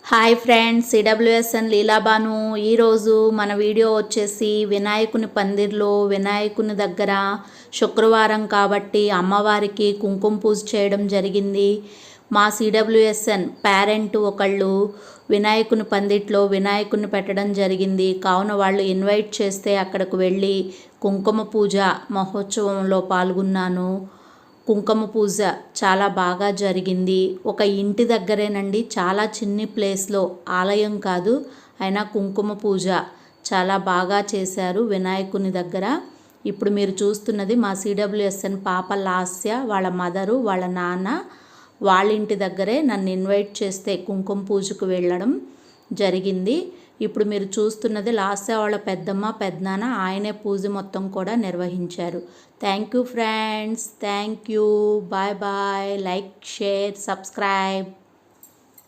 Hi friends, CWSN లీలాబాను. ఈరోజు మన video వచ్చేసి వినాయకుని పందిర్లో వినాయకుని దగ్గర శుక్రవారం కాబట్టి అమ్మవారికి కుంకుమ పూజ చేయడం జరిగింది. మా సిడబ్ల్యూఎస్ఎన్ పేరెంట్ ఒకళ్ళు వినాయకుని పందిట్లో వినాయకుని పెట్టడం జరిగింది. కావున వాళ్ళు ఇన్వైట్ చేస్తే అక్కడికి వెళ్ళి కుంకుమ పూజ మహోత్సవంలో పాల్గొన్నాను. కుంకుమ పూజ చాలా బాగా జరిగింది. ఒక ఇంటి దగ్గరేనండి, చాలా చిన్ని ప్లేస్లో, ఆలయం కాదు అయినా కుంకుమ పూజ చాలా బాగా చేశారు వినాయకుని దగ్గర. ఇప్పుడు మీరు చూస్తున్నది మా సిడబ్ల్యూఎస్ఎన్ పాప లాస్య, వాళ్ళ మదరు, వాళ్ళ నాన్న వాళ్ళ ఇంటి దగ్గరే నన్ను ఇన్వైట్ చేస్తే కుంకుమ పూజకు వెళ్ళడం జరిగింది. ఇప్పుడు మీరు చూస్తున్నది లాస్య వాళ్ళ పెద్దమ్మ పెద్దనాన్న, ఆయనే పూజ మొత్తం కూడా నిర్వహించారు. Thank you friends, thank you, bye bye, like, share, subscribe.